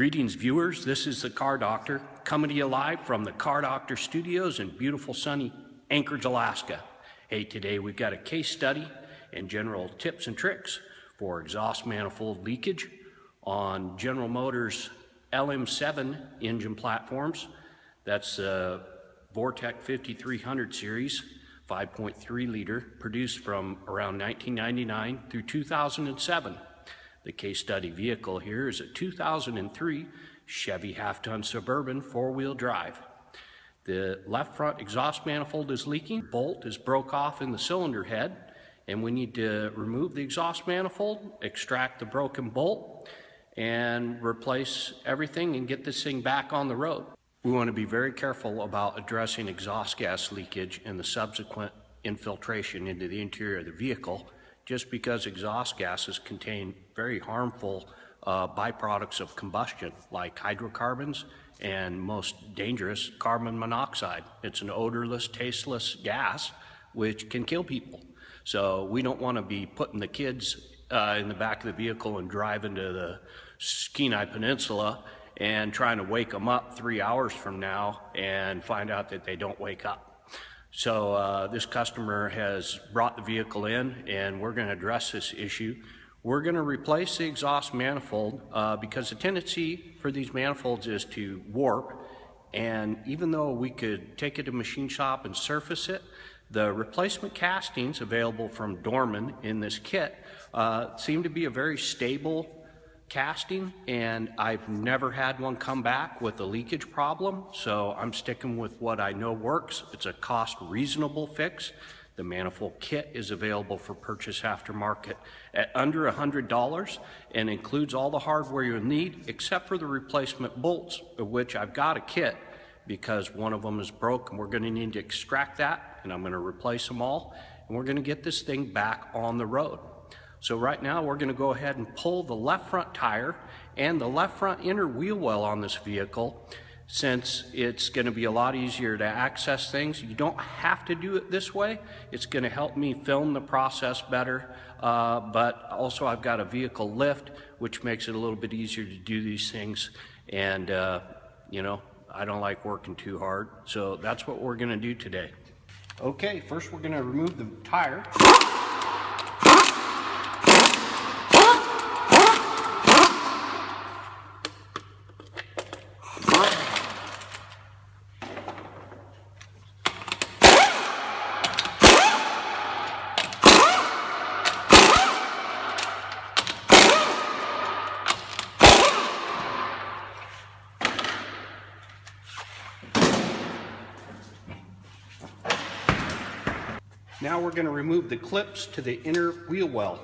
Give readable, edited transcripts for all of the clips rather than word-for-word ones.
Greetings, viewers. This is the Car Doctor coming to you live from the Car Doctor Studios in beautiful sunny Anchorage, Alaska. Hey, today we've got a case study and general tips and tricks for exhaust manifold leakage on General Motors LM7 engine platforms. That's the Vortec 5300 series, 5.3 liter, produced from around 1999 through 2007. The case study vehicle here is a 2003 Chevy half-ton Suburban four-wheel drive. The left front exhaust manifold is leaking, bolt is broke off in the cylinder head, and we need to remove the exhaust manifold, extract the broken bolt, and replace everything and get this thing back on the road. We want to be very careful about addressing exhaust gas leakage and the subsequent infiltration into the interior of the vehicle, just because exhaust gases contain very harmful byproducts of combustion, like hydrocarbons and most dangerous, carbon monoxide. It's an odorless, tasteless gas which can kill people. So we don't want to be putting the kids in the back of the vehicle and driving to the Kenai Peninsula and trying to wake them up 3 hours from now and find out that they don't wake up. So this customer has brought the vehicle in, and we're going to address this issue. We're going to replace the exhaust manifold because the tendency for these manifolds is to warp, and even though we could take it to a machine shop and surface it, the replacement castings available from Dorman in this kit seem to be a very stable casting, and I've never had one come back with a leakage problem, so I'm sticking with what I know works. It's a cost reasonable fix. The manifold kit is available for purchase aftermarket at under $100 and includes all the hardware you'll need except for the replacement bolts, of which I've got a kit because one of them is broken. We're going to need to extract that, and I'm going to replace them all, and we're going to get this thing back on the road. So right now we're going to go ahead and pull the left front tire and the left front inner wheel well on this vehicle. Since it's going to be a lot easier to access things, you don't have to do it this way. It's going to help me film the process better, but also I've got a vehicle lift, which makes it a little bit easier to do these things. And, you know, I don't like working too hard, so that's what we're going to do today. Okay, first we're going to remove the tire. Now we're going to remove the clips to the inner wheel well.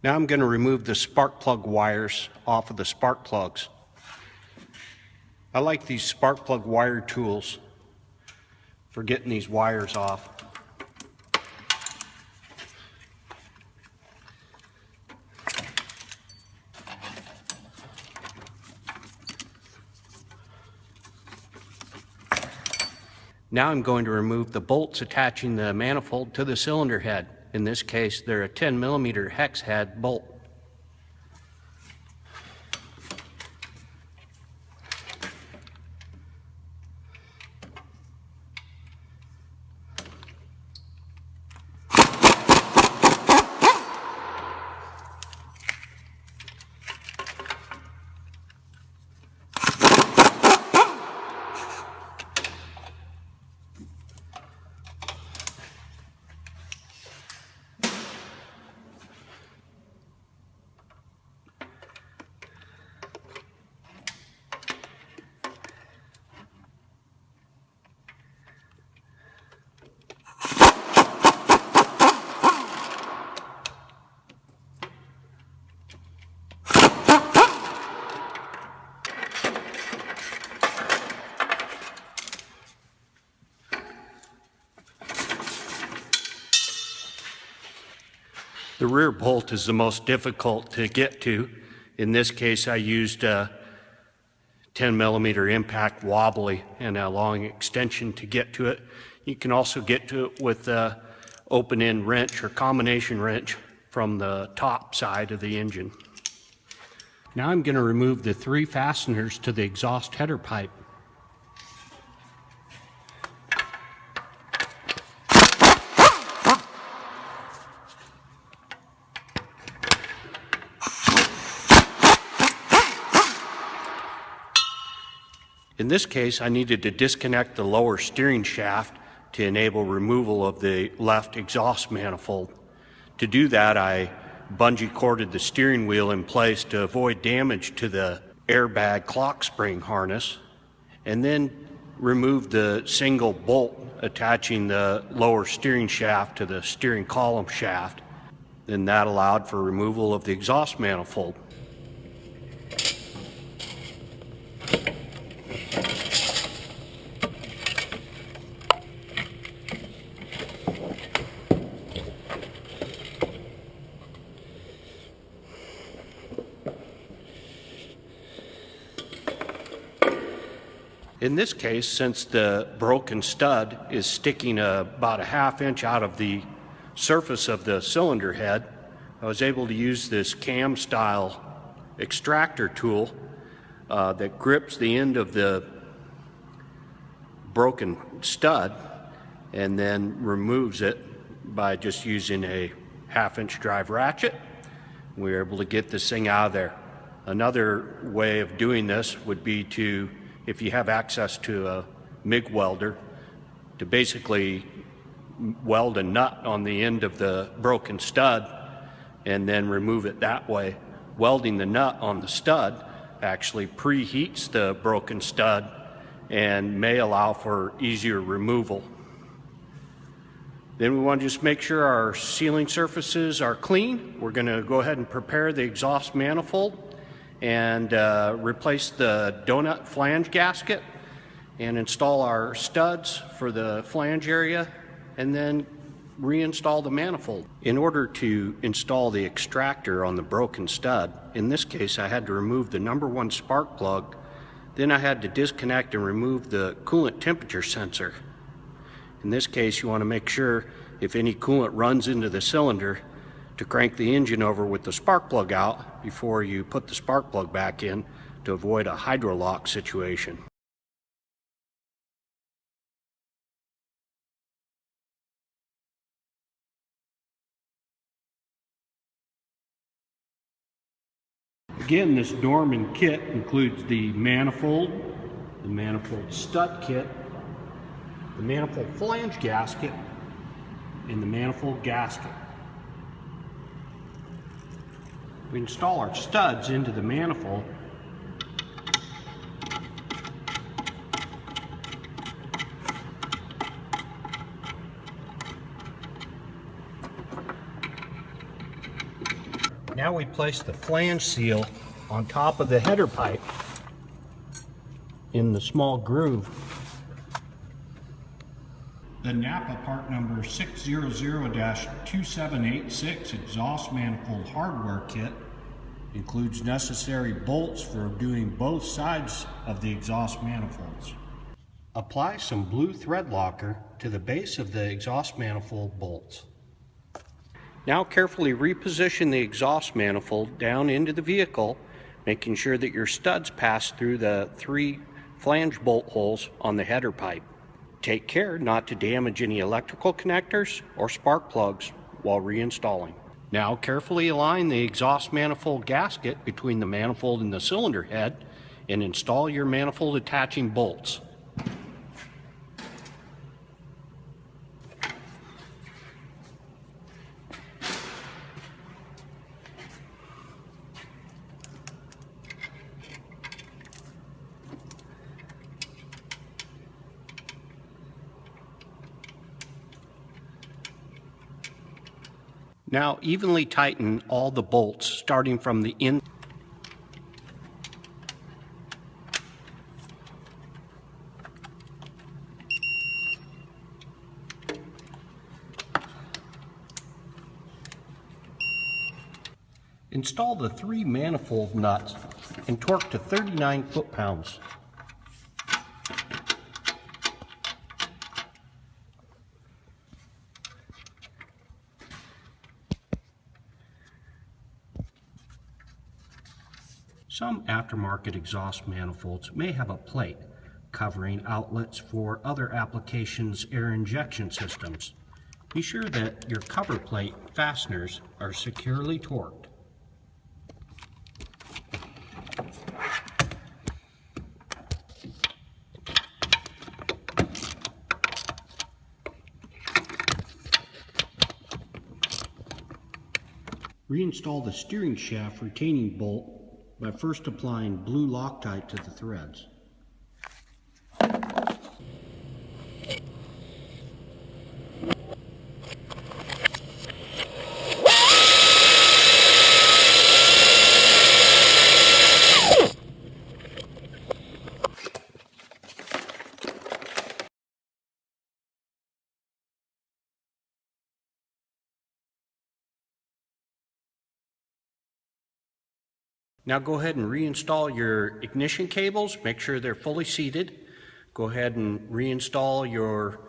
Now I'm going to remove the spark plug wires off of the spark plugs. I like these spark plug wire tools for getting these wires off. Now I'm going to remove the bolts attaching the manifold to the cylinder head. In this case, they're a 10mm hex head bolt. The rear bolt is the most difficult to get to. In this case, I used a 10mm impact wobbly and a long extension to get to it. You can also get to it with a open-end wrench or combination wrench from the top side of the engine. Now I'm going to remove the 3 fasteners to the exhaust header pipe. In this case, I needed to disconnect the lower steering shaft to enable removal of the left exhaust manifold. To do that, I bungee corded the steering wheel in place to avoid damage to the airbag clock spring harness, and then removed the single bolt attaching the lower steering shaft to the steering column shaft. Then that allowed for removal of the exhaust manifold. In this case, since the broken stud is sticking about a ½ inch out of the surface of the cylinder head, I was able to use this cam style extractor tool that grips the end of the broken stud and then removes it by just using a ½ inch drive ratchet. We were able to get this thing out of there. Another way of doing this would be to, if you have access to a MIG welder, to basically weld a nut on the end of the broken stud and then remove it that way. Welding the nut on the stud actually preheats the broken stud and may allow for easier removal. Then we want to just make sure our sealing surfaces are clean. We're going to go ahead and prepare the exhaust manifold and replace the donut flange gasket and install our studs for the flange area and then reinstall the manifold. In order to install the extractor on the broken stud, in this case I had to remove the number 1 spark plug, then I had to disconnect and remove the coolant temperature sensor. In this case, you want to make sure if any coolant runs into the cylinder to crank the engine over with the spark plug out before you put the spark plug back in to avoid a hydrolock situation. Again, this Dorman kit includes the manifold stud kit, the manifold flange gasket, and the manifold gasket. We install our studs into the manifold. Now we place the flange seal on top of the header pipe in the small groove. The Napa part number 600-2786 exhaust manifold hardware kit includes necessary bolts for doing both sides of the exhaust manifolds. Apply some blue threadlocker to the base of the exhaust manifold bolts. Now carefully reposition the exhaust manifold down into the vehicle, making sure that your studs pass through the 3 flange bolt holes on the header pipe. Take care not to damage any electrical connectors or spark plugs while reinstalling. Now carefully align the exhaust manifold gasket between the manifold and the cylinder head and install your manifold attaching bolts. Now evenly tighten all the bolts starting from the end. Install the 3 manifold nuts and torque to 39 foot-pounds. Some aftermarket exhaust manifolds may have a plate covering outlets for other applications' air injection systems. Be sure that your cover plate fasteners are securely torqued. Reinstall the steering shaft retaining bolt by first applying blue Loctite to the threads. Now go ahead and reinstall your ignition cables. Make sure they're fully seated. Go ahead and reinstall your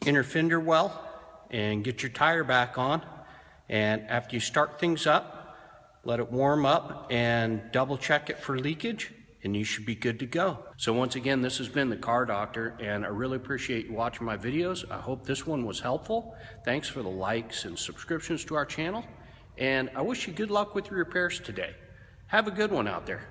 inner fender well and get your tire back on. And after you start things up, let it warm up and double check it for leakage, and you should be good to go. So once again, this has been the Car Doctor, and I really appreciate you watching my videos. I hope this one was helpful. Thanks for the likes and subscriptions to our channel, and I wish you good luck with your repairs today. Have a good one out there.